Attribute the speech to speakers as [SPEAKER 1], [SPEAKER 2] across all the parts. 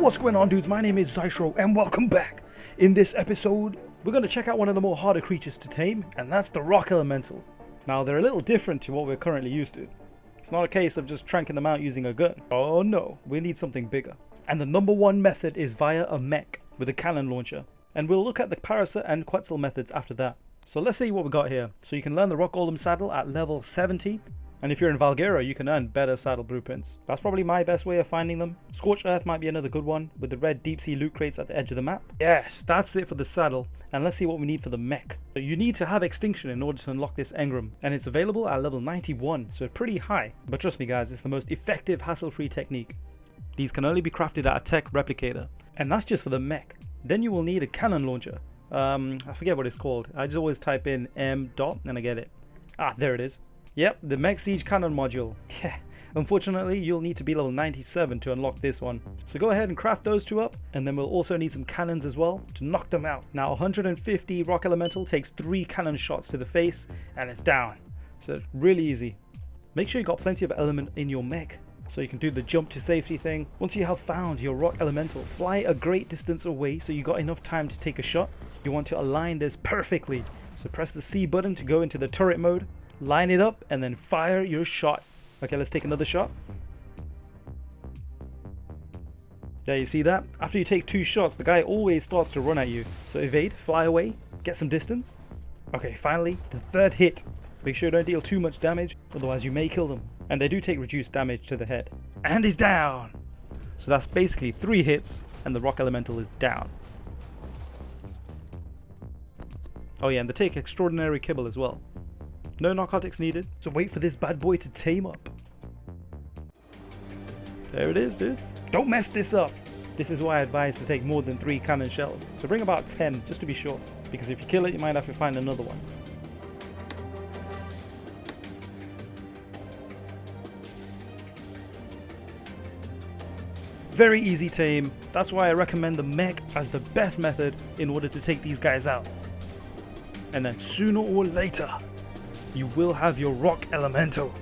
[SPEAKER 1] what's going on, dudes? My name is Zyshro and welcome back. In this episode, we're going to check out one of the more harder creatures to tame, and that's the rock elemental. Now, they're a little different to what we're currently used to. It's not a case of just tranking them out using a gun. Oh no, we need something bigger. And the number one method is via a mech with a cannon launcher. And we'll look at the Paracer and Quetz methods after that. So let's see what we got here. So you can learn the rock golem saddle at level 70. And if you're in Valguero, you can earn better saddle blueprints. That's probably my best way of finding them. Scorched Earth might be another good one, with the red deep sea loot crates at the edge of the map. Yes, that's it for the saddle. And let's see what we need for the mech. So you need to have Extinction in order to unlock this engram. And it's available at level 91, so pretty high. But trust me guys, it's the most effective hassle-free technique. These can only be crafted at a tech replicator. And that's just for the mech. Then you will need a cannon launcher. I forget what it's called. I just always type in M dot and I get it. Ah, there it is. Yep, the Mech Siege Cannon module. Yeah, unfortunately you'll need to be level 97 to unlock this one. So go ahead and craft those two up, and then we'll also need some cannons as well to knock them out. Now 150 rock elemental takes 3 cannon shots to the face and it's down. So it's really easy. Make sure you got plenty of element in your mech so you can do the jump to safety thing. Once you have found your rock elemental, fly a great distance away so you got enough time to take a shot. You want to align this perfectly. So press the C button to go into the turret mode. Line it up and then fire your shot. Okay, let's take another shot. There, you see that? After you take 2 shots, the guy always starts to run at you. So evade, fly away, get some distance. Okay, finally, the 3rd hit. Make sure you don't deal too much damage, otherwise you may kill them. And they do take reduced damage to the head. And he's down! So that's basically 3 hits and the rock elemental is down. Oh yeah, and they take extraordinary kibble as well. No narcotics needed, so wait for this bad boy to tame up. There it is, dudes. Don't mess this up. This is why I advise to take more than 3 cannon shells. So bring about 10, just to be sure. Because if you kill it, you might have to find another one. Very easy tame. That's why I recommend the mech as the best method in order to take these guys out. And then sooner or later, you will have your rock elemental.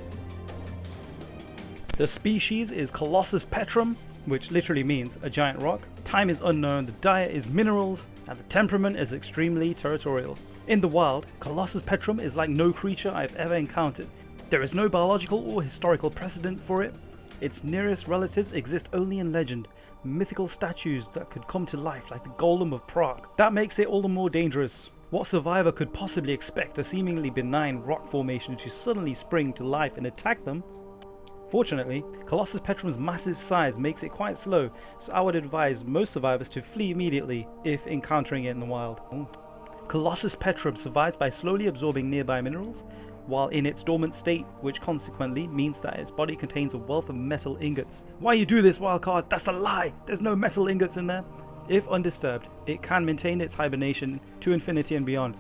[SPEAKER 1] The species is Colossus Petrum, which literally means a giant rock. Time is unknown, the diet is minerals, and the temperament is extremely territorial. In the wild, Colossus Petrum is like no creature I've ever encountered. There is no biological or historical precedent for it. Its nearest relatives exist only in legend, mythical statues that could come to life like the Golem of Prague. That makes it all the more dangerous. What survivor could possibly expect a seemingly benign rock formation to suddenly spring to life and attack them? Fortunately, Colossus Petrum's massive size makes it quite slow, so I would advise most survivors to flee immediately if encountering it in the wild. Colossus Petrum survives by slowly absorbing nearby minerals while in its dormant state, which consequently means that its body contains a wealth of metal ingots. Why you do this, wildcard? That's a lie! There's no metal ingots in there. If undisturbed, it can maintain its hibernation to infinity and beyond,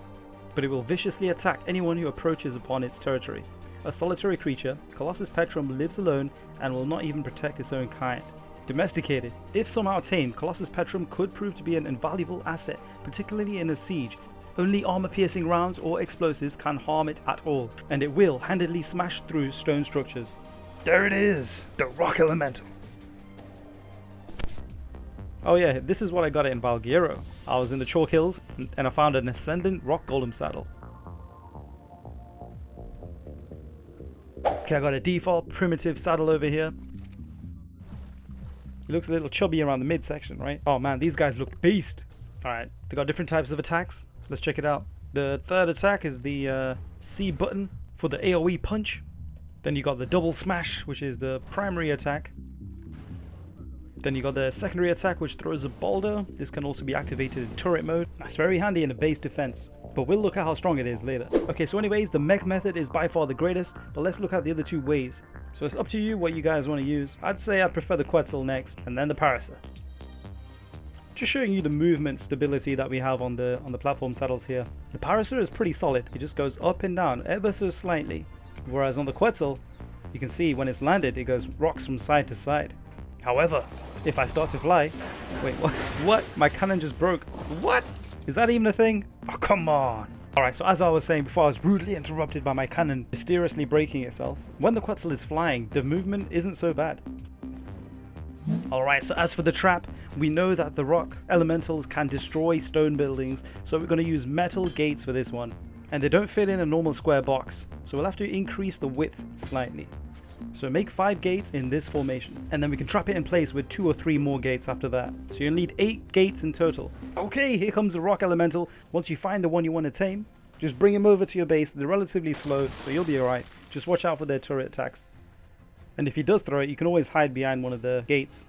[SPEAKER 1] but it will viciously attack anyone who approaches upon its territory. A solitary creature, Colossus Petrum lives alone and will not even protect its own kind. Domesticated. If somehow tamed, Colossus Petrum could prove to be an invaluable asset, particularly in a siege. Only armor-piercing rounds or explosives can harm it at all, and it will handedly smash through stone structures. There it is, the rock elemental. Oh yeah, this is what I got it in Valguero. I was in the chalk hills and I found an ascendant rock golem saddle. Okay, I got a default primitive saddle over here. It looks a little chubby around the midsection, right? Oh man, these guys look beast. Alright, they got different types of attacks. Let's check it out. The 3rd attack is the C button for the AoE punch. Then you got the double smash, which is the primary attack. Then you got the secondary attack, which throws a boulder. This can also be activated in turret mode. That's very handy in a base defense, but we'll look at how strong it is later. Okay, so anyways, the mech method is by far the greatest, but let's look at the other 2 ways. So it's up to you what you guys want to use. I'd say I'd prefer the Quetz next, and then the Paracer. Just showing you the movement stability that we have on the platform saddles here. The Paracer is pretty solid. It just goes up and down ever so slightly, whereas on the Quetz, you can see when it's landed, it goes rocks from side to side. However, if I start to fly... Wait, what? What? My cannon just broke. What? Is that even a thing? Oh, come on. Alright, so as I was saying before, I was rudely interrupted by my cannon mysteriously breaking itself. When the Quetz is flying, the movement isn't so bad. Alright, so as for the trap, We know that the rock elementals can destroy stone buildings, so we're going to use metal gates for this one. And they don't fit in a normal square box, so we'll have to increase the width slightly. So make 5 gates in this formation, and then we can trap it in place with 2 or 3 more gates after that. So you'll need 8 gates in total. Okay, here comes the rock elemental. Once you find the one you want to tame, just bring him over to your base. They're relatively slow, so you'll be alright. Just watch out for their turret attacks. And if he does throw it, you can always hide behind one of the gates.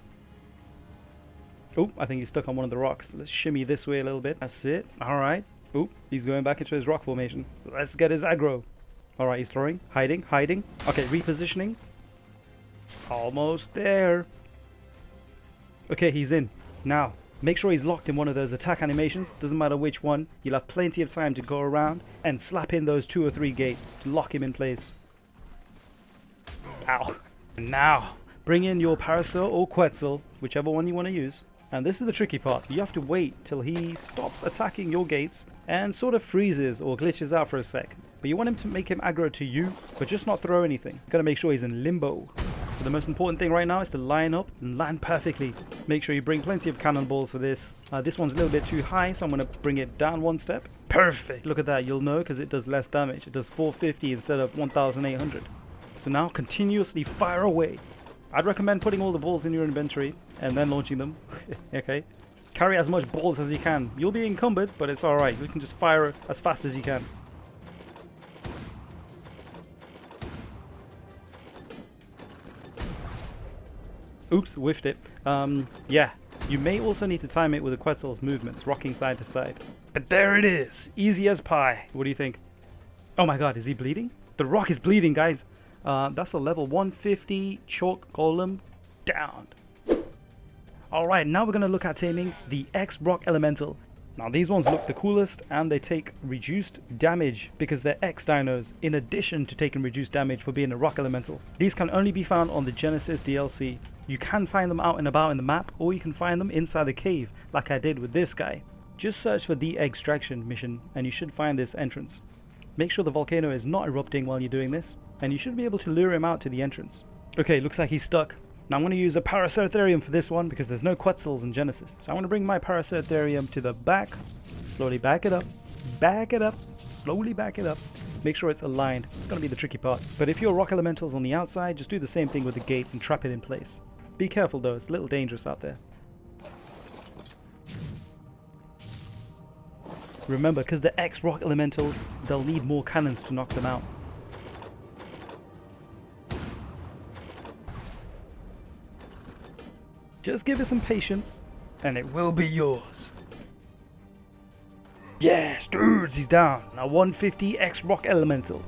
[SPEAKER 1] Oh, I think he's stuck on one of the rocks. Let's shimmy this way a little bit. That's it. Alright. Oh, he's going back into his rock formation. Let's get his aggro. Alright, he's throwing. Hiding. Okay, repositioning. Almost there. Okay, he's in. Now, make sure he's locked in one of those attack animations. Doesn't matter which one. You'll have plenty of time to go around and slap in those 2 or 3 gates to lock him in place. Ow. Now, bring in your Paracer or Quetz, whichever one you want to use. And this is the tricky part. You have to wait till he stops attacking your gates and sort of freezes or glitches out for a sec. But you want him to make him aggro to you, but just not throw anything. Gotta make sure he's in limbo. So the most important thing right now is to line up and land perfectly. Make sure you bring plenty of cannonballs for this. This one's a little bit too high, so I'm going to bring it down 1 step. Perfect! Look at that. You'll know because it does less damage. It does 450 instead of 1800. So now continuously fire away. I'd recommend putting all the balls in your inventory and then launching them. Okay. Carry as much balls as you can. You'll be encumbered, but it's alright. You can just fire as fast as you can. Oops, whiffed it. Yeah. You may also need to time it with the Quetzal's movements, rocking side to side. But there it is! Easy as pie. What do you think? Oh my god, is he bleeding? The rock is bleeding, guys! That's a level 150 chalk golem down. Alright, now we're going to look at taming the X-Rock Elemental. Now these ones look the coolest and they take reduced damage because they're X-Dinos in addition to taking reduced damage for being a rock elemental. These can only be found on the Genesis DLC. You can find them out and about in the map, or you can find them inside the cave like I did with this guy. Just search for the Extraction mission and you should find this entrance. Make sure the volcano is not erupting while you're doing this, and you should be able to lure him out to the entrance. Okay, looks like he's stuck. Now I'm going to use a Paracer for this one because there's no Quetzals in Genesis. So I'm going to bring my Paracer to the back. Slowly back it up. Back it up. Slowly back it up. Make sure it's aligned. It's going to be the tricky part. But if your rock elementals on the outside, just do the same thing with the gates and trap it in place. Be careful though, it's a little dangerous out there. Remember, because they're X-Rock elementals, they'll need more cannons to knock them out. Just give it some patience, and it will be yours. Yes, dudes, he's down. Now 150 X-Rock Elemental.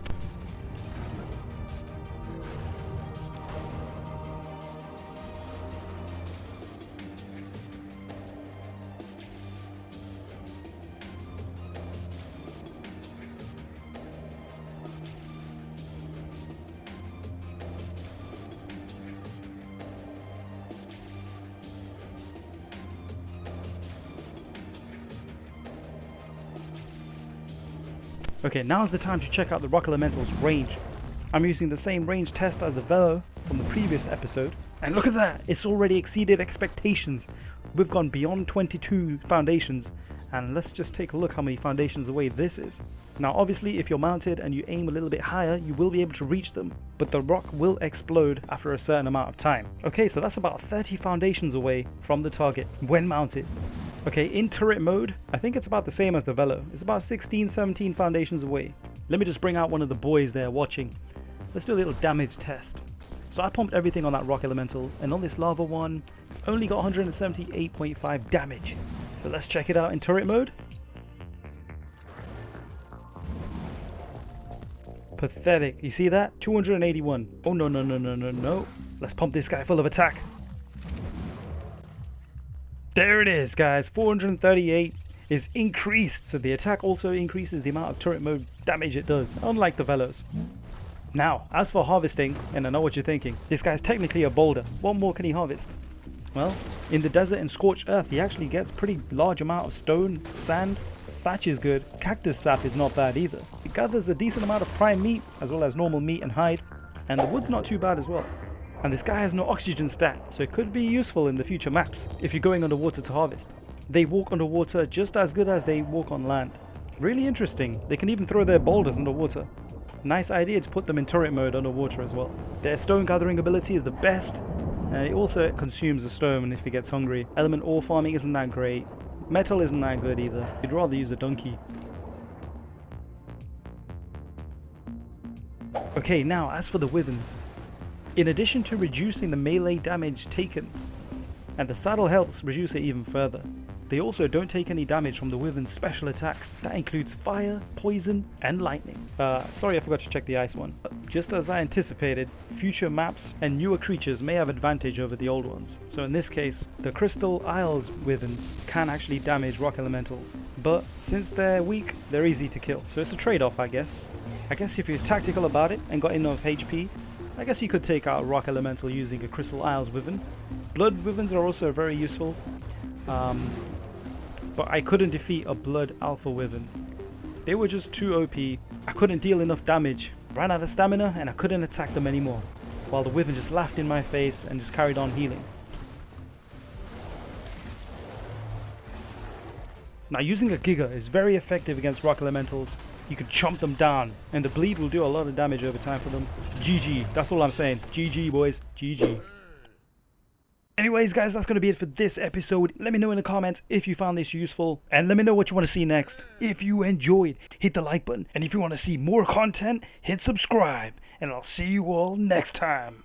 [SPEAKER 1] Okay, now's the time to check out the Rock Elemental's range. I'm using the same range test as the Velo from the previous episode. And look at that! It's already exceeded expectations. We've gone beyond 22 foundations. And let's just take a look how many foundations away this is. Now obviously if you're mounted and you aim a little bit higher, you will be able to reach them. But the rock will explode after a certain amount of time. Okay, so that's about 30 foundations away from the target when mounted. Okay, in turret mode, I think it's about the same as the Velo. It's about 16, 17 foundations away. Let me just bring out one of the boys there watching. Let's do a little damage test. So I pumped everything on that rock elemental, and on this lava one, it's only got 178.5 damage. So let's check it out in turret mode. Pathetic. You see that? 281. Oh no, no, no, no, no, no. Let's pump this guy full of attack. There it is, guys. 438 is increased. So the attack also increases the amount of turret mode damage it does, unlike the Velos. Now, as for harvesting, and I know what you're thinking, this guy's technically a boulder. What more can he harvest? Well, in the desert and scorched earth, he actually gets pretty large amount of stone, sand, thatch is good, cactus sap is not bad either. It gathers a decent amount of prime meat, as well as normal meat and hide, and the wood's not too bad as well. And this guy has no oxygen stat, so it could be useful in the future maps if you're going underwater to harvest. They walk underwater just as good as they walk on land. Really interesting. They can even throw their boulders underwater. Nice idea to put them in turret mode underwater as well. Their stone gathering ability is the best, and it also consumes the stone if he gets hungry. Element ore farming isn't that great. Metal isn't that good either. You'd rather use a donkey. Okay, now as for the Wyverns. In addition to reducing the melee damage taken, and the saddle helps reduce it even further, they also don't take any damage from the Wyvern's special attacks. That includes fire, poison, and lightning. Sorry I forgot to check the ice one. Just as I anticipated, future maps and newer creatures may have advantage over the old ones. So in this case, the Crystal Isles Wyverns can actually damage rock elementals. But since they're weak, they're easy to kill. So it's a trade-off, I guess. I guess if you're tactical about it and got enough HP, I guess you could take out a rock elemental using a Crystal Isles Wyvern. Blood Wyverns are also very useful. But I couldn't defeat a Blood Alpha Wyvern. They were just too OP. I couldn't deal enough damage. Ran out of stamina and I couldn't attack them anymore. While the Wyvern just laughed in my face and just carried on healing. Now using a Giga is very effective against rock elementals. You can chomp them down and the bleed will do a lot of damage over time for them. GG, that's all I'm saying. GG boys, GG. Anyways guys, that's going to be it for this episode. Let me know in the comments if you found this useful, and let me know what you want to see next. If you enjoyed, hit the like button, and if you want to see more content, hit subscribe, and I'll see you all next time.